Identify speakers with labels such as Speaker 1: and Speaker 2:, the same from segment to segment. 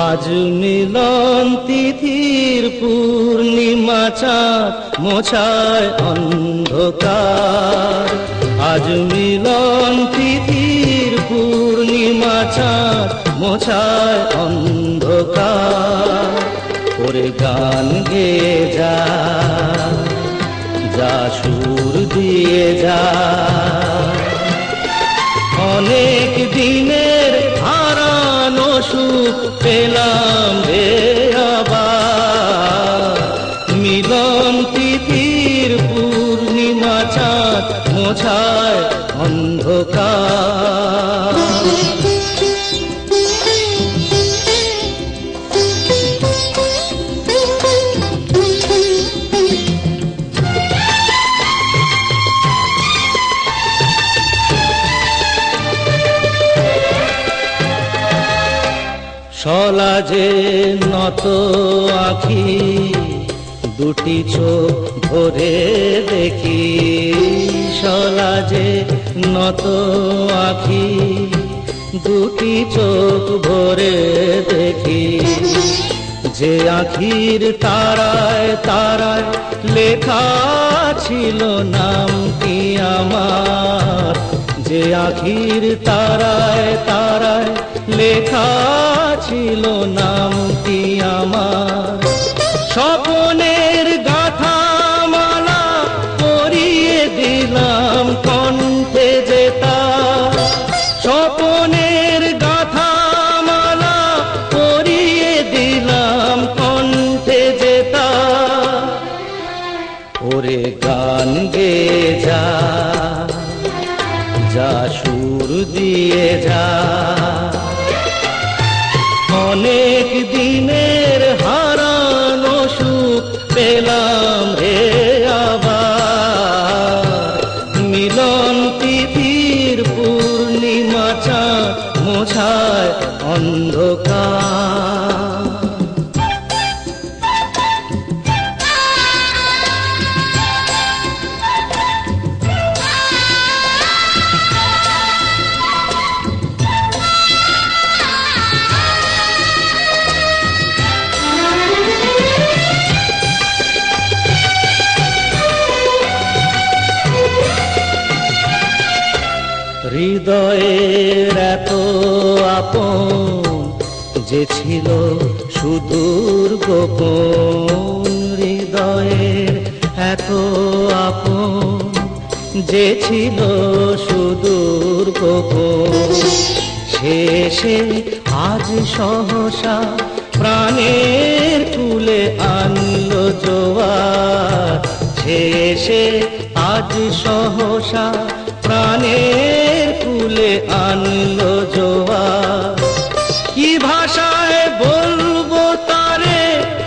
Speaker 1: আজ মিলন তিথির পূর্ণিমা চাঁদ মোছায় অন্ধকার। আজ মিলন তিথির পূর্ণিমা চাঁদ মোছায় অন্ধকার। ওরে গান গেয়ে যা, যা সুর দিয়ে যা, অনেক দিনের হারানো সুখ পেলাম রে আবার। মিলন তিথির পূর্ণিমা চাঁদ মোছায় অন্ধকার। সলাজে নত আঁখি, দুটি চোখ ভরে দেখি। সলাজে নত আঁখি, দুটি চোখ ভরে দেখি। যে আঁখির তারায় তারায় লেখা ছিল নামটি আমার। যে আঁখির তারায় তারায় লেখা ছিল নামটি আমার। স্বপ্নের গাথা মালা পরিয়ে দিলাম কণ্ঠে যেতা। স্বপ্নের গাথা মালা পরিয়ে দিলাম কণ্ঠে যেতা। ওরে গান গেয়ে যা, যা সুর দিয়ে যা, অনেক দিনের হারানো সুখ পেলাম রে আবার। মিলন তিথির পূর্ণিমা চাঁদ মোছায় অন্ধকার। হৃদয়ের এত আপন যে ছিল সুদূর গোপন। হৃদয়ের এত আপন যে ছিল সুদূর গোপন। শেষে আজ সহসা প্রাণের কুলে আনলো জোয়ার। শেষে আজ সহসা প্রাণের কুলে আনলো জোয়ার। কি ভাষায় বলবো তারে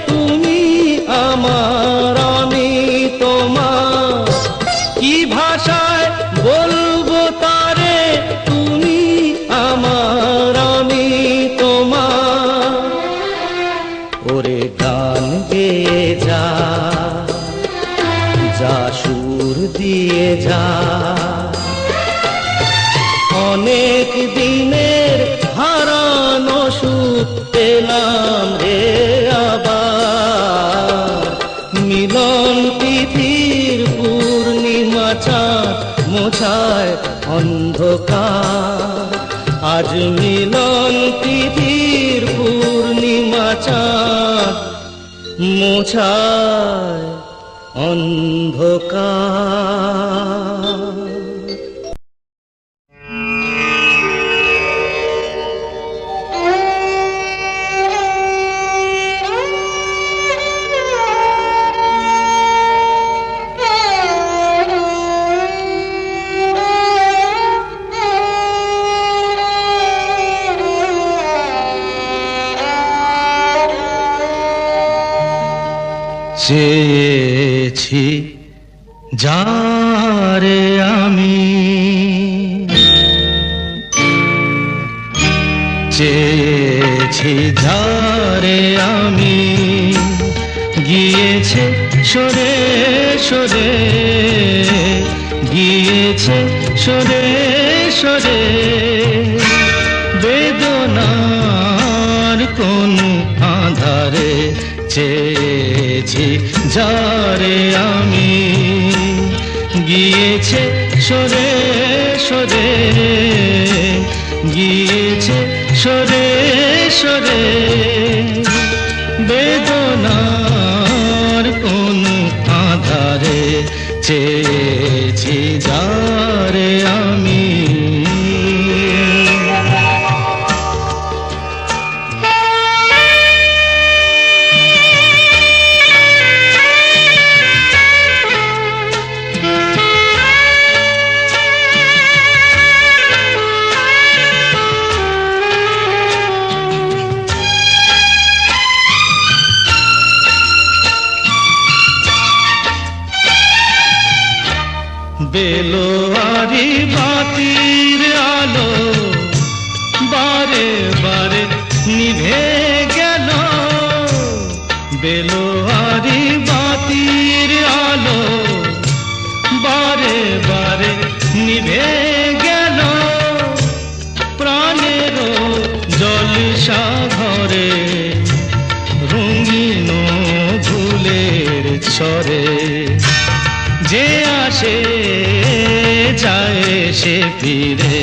Speaker 1: তুমি আমার আমি তোমার। কি ভাষায় বলবো তারে তুমি আমার আমি তোমার। ওরে গান গেয়ে যা, যা সুর দিয়ে যা, অনেক দিনের হারানো সুখ পেলাম রে আবার। মিলন তিথির পূর্ণিমা চাঁদ মোছায় অন্ধকার। আজ মিলন তিথির পূর্ণিমা চাঁদ মোছায় অন্ধকার। চেয়েছি যারে আমি, চেয়েছি যারে আমি, গিয়েছে সরে সরে, গিয়েছে সরে সরে, বেদনার কোন চেয়েছি যারে আমি, গিয়েছে সরে সরে, গিয়েছে সরে সরে, বেদনার কোন আধারে চেয়েছি যারে আমি। বেলোয়ারি বাতির আলো বারে বারে নিভে গেল, বেলোয়ারি বাতির আলো বারে বারে নিভে গেল, প্রাণের জলসা ঘরে রঙিন ফুলের ছড়ে, যে আসে যায় সে ফিরে,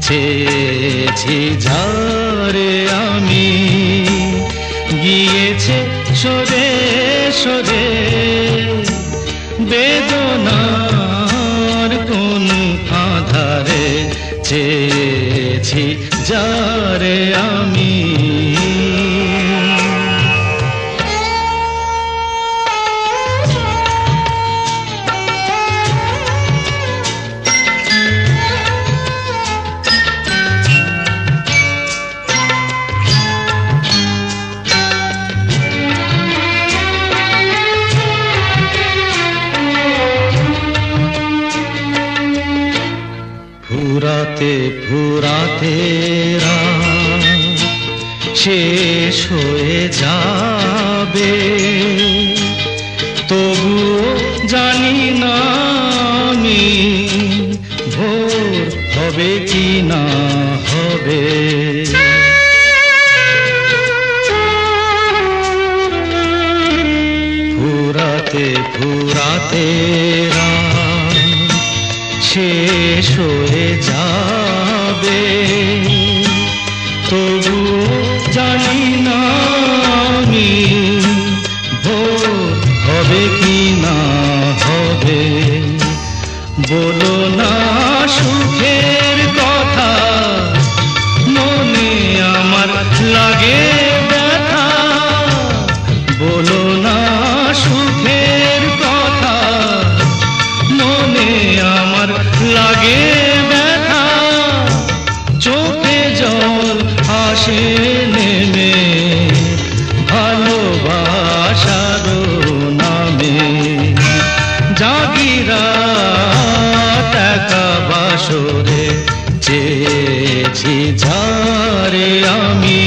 Speaker 1: চেয়েছি যারে আমি, গিয়েছে সরে সরে, বেদনার কোন আধারে চেয়েছি যারে আমি। ফুরাতে ফুরাতে রাত শেষ হয়ে যাবে, তবুও জানি না আমি ভোর হবে কি না হবে। ফুরাতে ফুরাতে রাত শেষ হয়ে যাবে, তবু জানি না আমি ভোর হবে কি না হবে। বলো না সুখের কথা, মনে আমার লাগে ব্যথা, বলো না সুখের কথা, মনে আমার লাগে ব্যথা, চোখে জল আসে নেমে ভালোবাসার নামে, জাগিরা টাকা বাসরে চেয়েছি যারে আমি,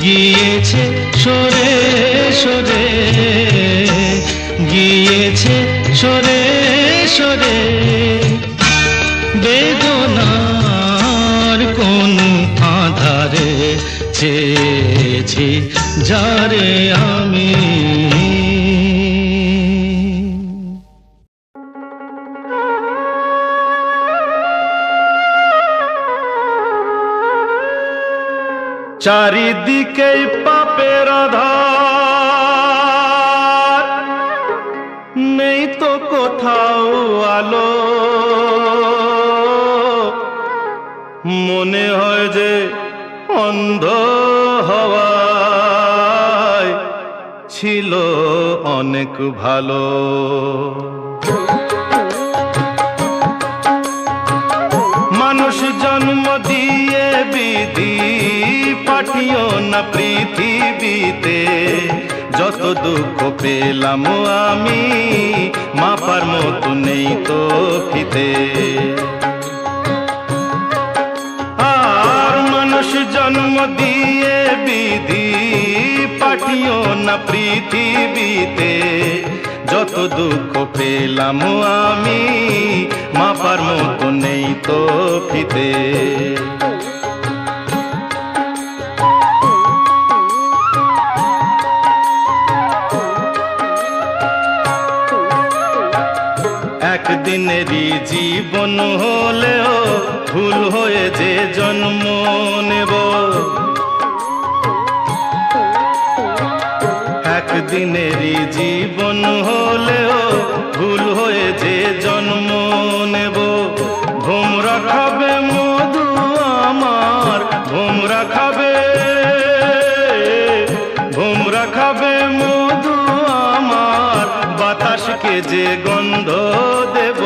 Speaker 1: গিয়েছে সরে সরে, গিয়েছে সরে সরে, বেদনার কোন আধারে চেয়েছি যারে আমি।
Speaker 2: চারিদিকে পাপের আধার, নেই তো কোথাও আলো, মনে হয় যে অন্ধ হওয়ায় ছিল অনেক ভালো। মানুষ জন্ম দিয়ে বিধি পাঠিও না পৃথিবীতে, যত দুঃখ পেলাম আমি মাপার মতো নেই তো ফিতে। আর মানুষ জন্ম দিয়ে বিধি পাঠিও না পৃথিবীতে, যত দুঃখ পেলাম আমি মাপার মতো নেই তো ফিতে। একদিনেরই জীবন হলেও ভুল হয়ে যে জন্ম নেব, একদিনেরই জীবন হলেও ভুল হয়ে যে জন্ম নেব। ভোমরা খাবে মধু আমার, ভোমরা খাবে, ভোমরা খাবে মধু আমার, বাতাসকে যে গন্ধ দেব।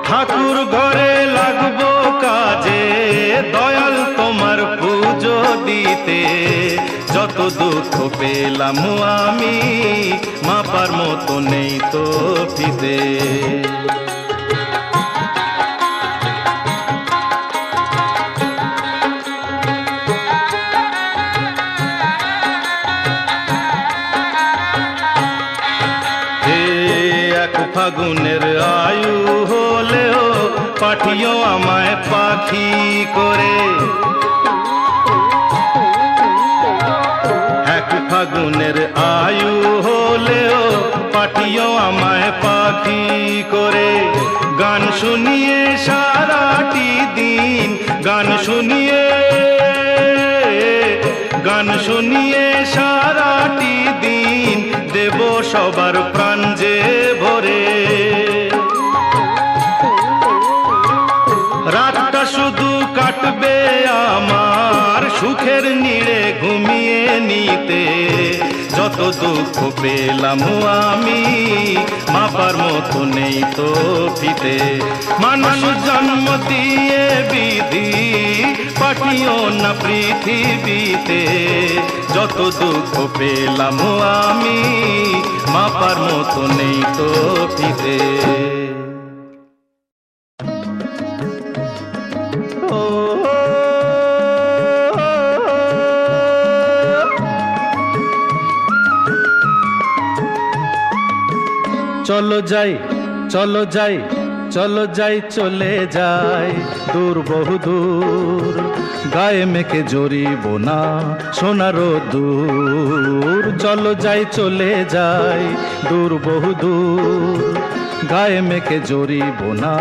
Speaker 2: ঠাকুর ঘরে লাগবো কাজে, দয়াল তোমার পুজো দিতে। যত দুঃখ পেলাম আমি, মাপার মতো নেই তো ফিতে। ফাগুনের আয়ু হলেও পাঠিও আমায় পাখি করে, এক ফাগুনের আয়ু হলেও পাঠিও আমায় পাখি করে। গান শুনিয়ে সারাটি দিন, গান শুনিয়ে, গান শুনিয়ে সারাটি দিন দেব সবার প্রাণ যে ভরে। রাতটা শুধু কাটবে আমার সুখের নীড়ে ঘুমিয়ে নিতে। যত দুঃখ পেলাম আমি, মাপার মতো নেই তো ফিতে। মানুষ জন্ম দিয়ে বিধি পাঠিও না পৃথিবীতে। যত দুঃখ পেলাম আমি, মাপার মতো নেই তো ফিতে। চলো যাই, চলো যাই, চলো যাই, চলে যাই দূর বহু দূর। গায়ে মেখে জড়িব না সোনারো দূর। চলো যাই, চলে যাই দূর বহু দূর। গায়ে মেখে জড়িব না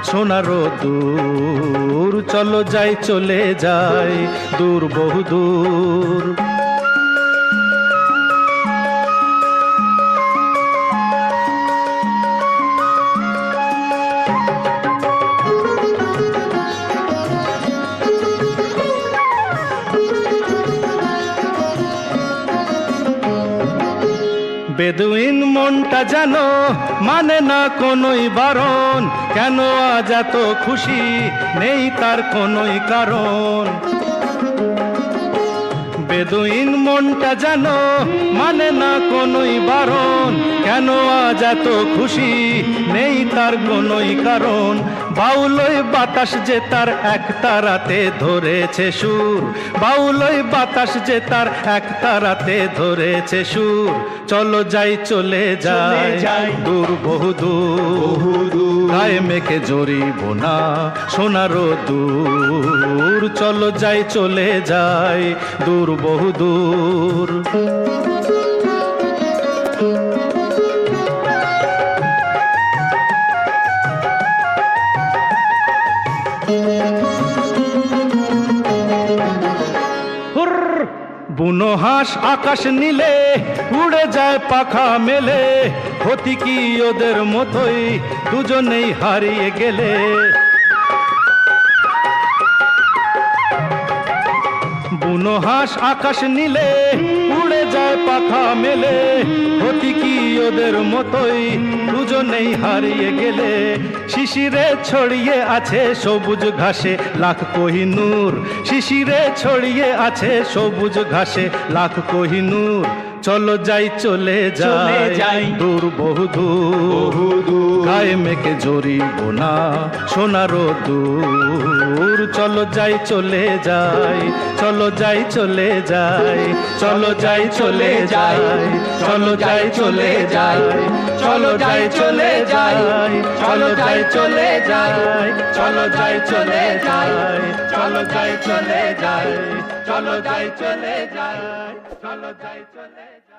Speaker 2: সোনারো দূর। চলো যাই, চলে যাই দূর বহু দূর। বেদুইন মনটা যেন মানে না কোনোই বারণ। কেন আজ এত খুশি নেই তার কোনোই কারণ। বেদুইন মনটা যেন মানে না কোনোই বারণ। কেন আজ এত খুশি নেই তার কোনোই কারণ। বাউলই বাতাস যে তার এক তারাতে ধরেছে সুর। বাউলই বাতাস যে তার এক তারাতে ধরেছে সুর। চলো যাই, চলে যাই দূর বহু দূর। গায়ে মেখে জড়িব না সোনারো দূর। চলো যাই, চলে যাই দূর বহু দূর। বুনো হাঁস আকাশ নীলে উড়ে যায় পাখা মেলে। হতি কি ওদের মতোই দুজনেই হারিয়ে গেলে। বুনো হাঁস আকাশ নীলে উড়ে যায় পাখা মেলে। হতি কি ওদের মতোই দুজনেই হারিয়ে গেলে। শিশিরে ছড়িয়ে আছে সবুজ ঘাসে লাখ কোহিনূর। শিশিরে ছড়িয়ে আছে সবুজ ঘাসে লাখ কোহিনূর। চলো যাই, চলে যাই দূর বহু দূর। গায়ে মেখে জড়িব না সোনারো দূর। চলো যাই, চলে যাই, চলো যাই, চলে যাই, চলো যাই, চলে যাই, চলো যাই, চলে যাই, চলো যাই, চলে যাই, চলো যাই, চলে যাই, চলো যাই, চলে যাই, চলো যাই, চলে যাই, চলো যাই, চলে যাই, চলো যাই, চলে যাই।